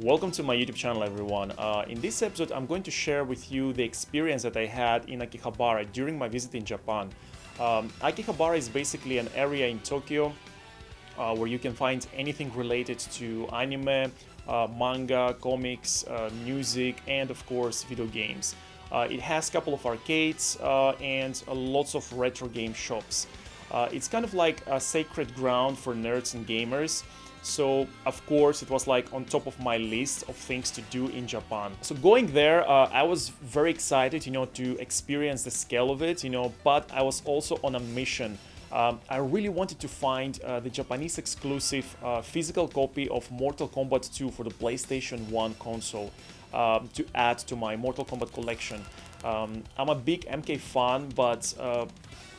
Welcome to my YouTube channel, everyone. In this episode, I'm going to share with you the experience that I had in Akihabara during my visit in Japan. Akihabara is basically an area in Tokyo where you can find anything related to anime, manga, comics, music, and of course, video games. It has a couple of arcades and lots of retro game shops. It's kind of like a sacred ground for nerds and gamers. So, of course, it was like on top of my list of things to do in Japan. So going there, I was very excited, to experience the scale of it, but I was also on a mission. I really wanted to find the Japanese exclusive physical copy of Mortal Kombat 2 for the PlayStation 1 console to add to my Mortal Kombat collection. I'm a big MK fan, but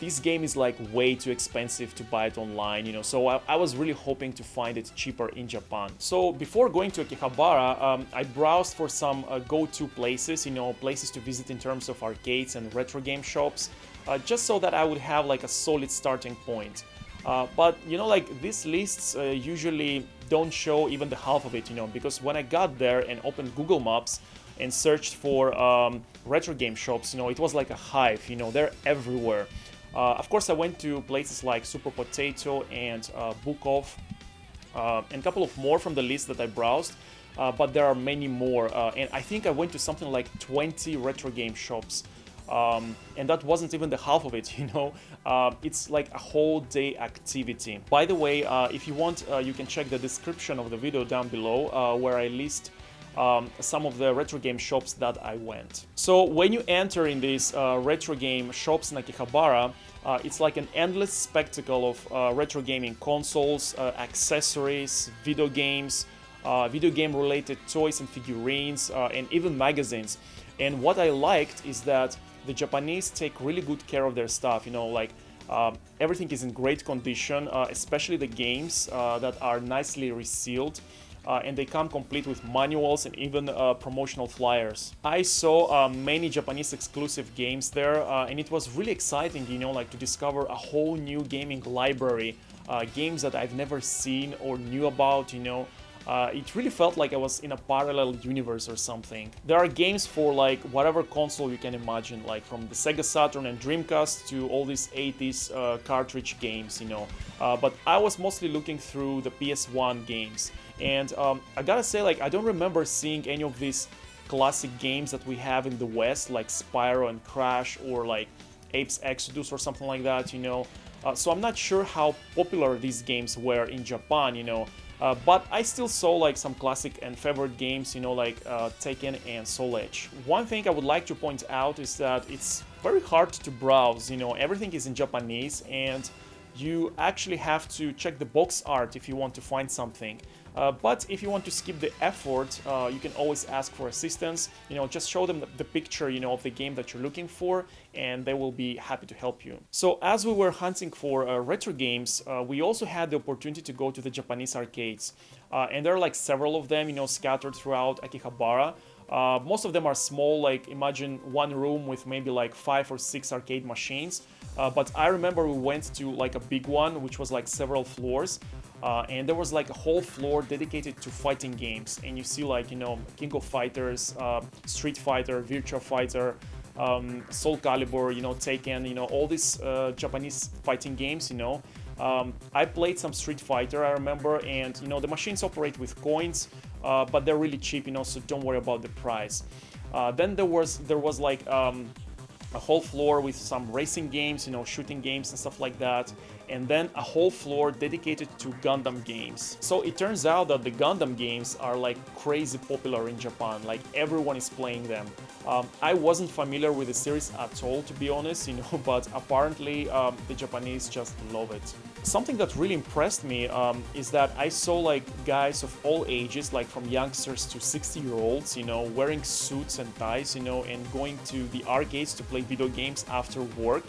this game is like way too expensive to buy it online, so I was really hoping to find it cheaper in Japan. So before going to Akihabara, I browsed for some go-to places, places to visit in terms of arcades and retro game shops, just so that I would have like a solid starting point. But these lists usually don't show even the half of it, because when I got there and opened Google Maps and searched for retro game shops, it was like a hive, they're everywhere. Of course, I went to places like Super Potato and Bukov, and a couple of more from the list that I browsed, but there are many more, and I think I went to something like 20 retro game shops, and that wasn't even the half of it, it's like a whole day activity. By the way, if you want, you can check the description of the video down below, where I list some of the retro game shops that I went. So when you enter in these retro game shops in Akihabara, it's like an endless spectacle of retro gaming consoles, accessories, video games, video game related toys and figurines, and even magazines. And what I liked is that the Japanese take really good care of their stuff, everything is in great condition, especially the games that are nicely resealed. And they come complete with manuals and even promotional flyers. I saw many Japanese exclusive games there, and it was really exciting, to discover a whole new gaming library, games that I've never seen or knew about, it really felt like I was in a parallel universe or something. There are games for like whatever console you can imagine, like from the Sega Saturn and Dreamcast to all these 80s cartridge games, but I was mostly looking through the PS1 games. And I gotta say, I don't remember seeing any of these classic games that we have in the West, like Spyro and Crash, or like Apes Exodus or something like that, so I'm not sure how popular these games were in Japan, but I still saw like some classic and favorite games, like Tekken and Soul Edge. One thing I would like to point out is that it's very hard to browse, everything is in Japanese, and you actually have to check the box art if you want to find something. But if you want to skip the effort, you can always ask for assistance. Just show them the picture, of the game that you're looking for, and they will be happy to help you. So as we were hunting for retro games, we also had the opportunity to go to the Japanese arcades. And there are like several of them, scattered throughout Akihabara. Most of them are small, like imagine one room with maybe like 5 or 6 arcade machines. But I remember we went to like a big one, which was like several floors. And there was like a whole floor dedicated to fighting games, and you see like King of Fighters, Street Fighter, Virtua Fighter, Soul Calibur, Tekken, all these Japanese fighting games. I played some Street Fighter, I remember, and the machines operate with coins, but they're really cheap, so don't worry about the price. Then there was like a whole floor with some racing games, shooting games and stuff like that, and then a whole floor dedicated to Gundam games. So it turns out that the Gundam games are like crazy popular in Japan, like everyone is playing them. I wasn't familiar with the series at all, to be honest, but apparently the Japanese just love it. Something that really impressed me is that I saw like guys of all ages, like from youngsters to 60-year-olds, wearing suits and ties, and going to the arcades to play video games after work,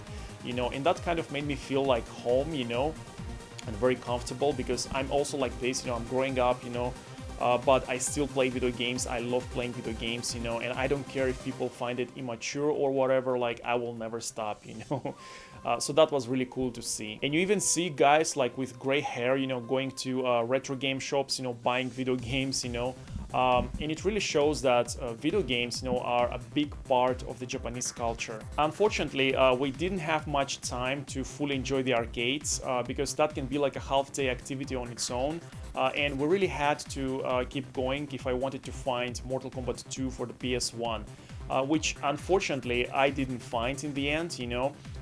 and that kind of made me feel like home, and very comfortable, because I'm also like this, I'm growing up, but I still play video games. I love playing video games, and I don't care if people find it immature or whatever, like I will never stop, So that was really cool to see. And you even see guys like with gray hair, going to retro game shops, buying video games, And it really shows that video games, are a big part of the Japanese culture. Unfortunately, we didn't have much time to fully enjoy the arcades because that can be like a half-day activity on its own. And we really had to keep going if I wanted to find Mortal Kombat 2 for the PS1, which unfortunately I didn't find in the end.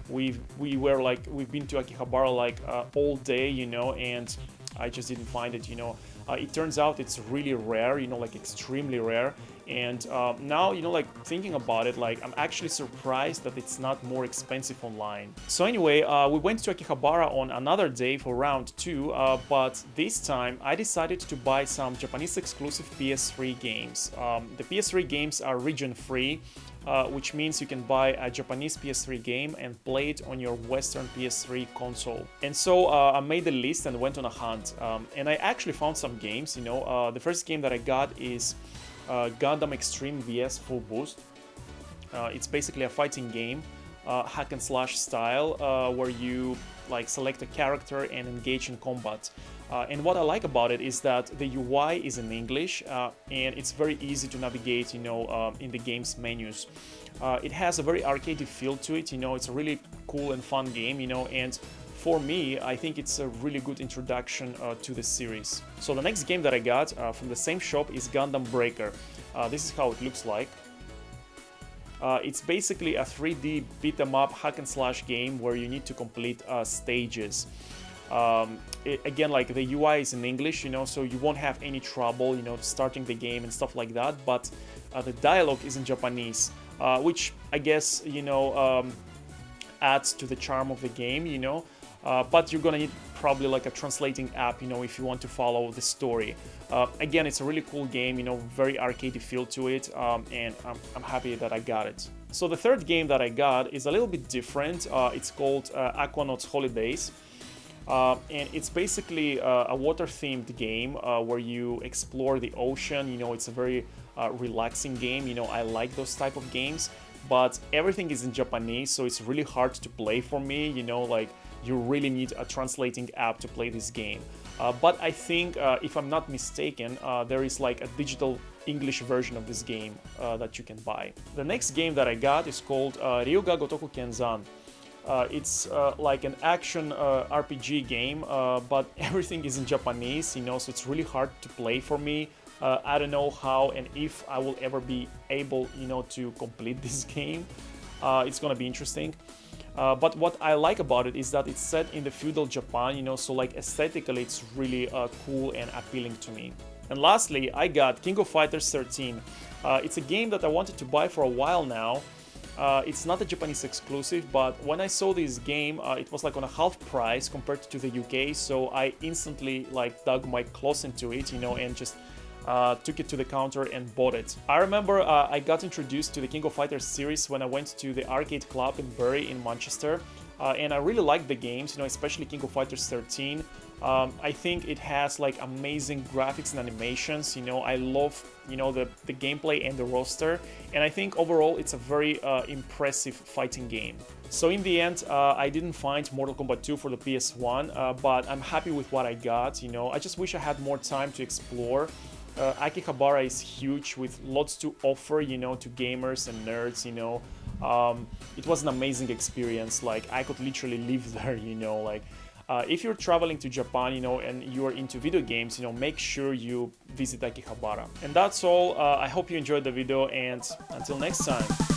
We've been to Akihabara like all day, and I just didn't find it. It turns out it's really rare, like extremely rare. And now, like thinking about it, like I'm actually surprised that it's not more expensive online. So anyway, we went to Akihabara on another day for round 2, but this time I decided to buy some Japanese exclusive PS3 games. The PS3 games are region free, which means you can buy a Japanese PS3 game and play it on your Western PS3 console. And so I made a list and went on a hunt. And I actually found some games, The first game that I got is Gundam Extreme vs Full Boost. It's basically a fighting game, hack and slash style, where you like select a character and engage in combat. And what I like about it is that the UI is in English and it's very easy to navigate, in the game's menus. It has a very arcadey feel to it, it's a really cool and fun game, and for me, I think it's a really good introduction to the series. So the next game that I got from the same shop is Gundam Breaker. This is how it looks like. It's basically a 3D beat-em-up hack and slash game where you need to complete stages. Again, like the UI is in English, so you won't have any trouble, starting the game and stuff like that. But the dialogue is in Japanese, which I guess, adds to the charm of the game, but you're gonna need probably like a translating app, if you want to follow the story. Again, it's a really cool game, very arcadey feel to it, and I'm happy that I got it. So the third game that I got is a little bit different. It's called Aquanut Holidays. And it's basically a water-themed game where you explore the ocean. It's a very relaxing game. I like those type of games, but everything is in Japanese, so it's really hard to play for me. Like you really need a translating app to play this game. But I think, if I'm not mistaken, there is like a digital English version of this game that you can buy. The next game that I got is called Ragu Kenzan. It's like an action RPG game, but everything is in Japanese, so it's really hard to play for me. I don't know how and if I will ever be able, to complete this game. It's gonna be interesting. But what I like about it is that it's set in the feudal Japan, so like aesthetically it's really cool and appealing to me. And lastly, I got King of Fighters 13. It's a game that I wanted to buy for a while now. It's not a Japanese exclusive, but when I saw this game, it was like on a half price compared to the UK, so I instantly like dug my claws into it, and just took it to the counter and bought it. I remember I got introduced to the King of Fighters series when I went to the arcade club in Bury in Manchester, and I really liked the games, especially King of Fighters 13. I think it has like amazing graphics and animations. I love the gameplay and the roster, and I think overall it's a very impressive fighting game. So in the end, I didn't find Mortal Kombat 2 for the PS1, but I'm happy with what I got. I just wish I had more time to explore. Akihabara is huge with lots to offer, to gamers and nerds. It was an amazing experience. Like I could literally live there. If you're traveling to Japan, and you're into video games, make sure you visit Akihabara. And that's all. I hope you enjoyed the video, and until next time.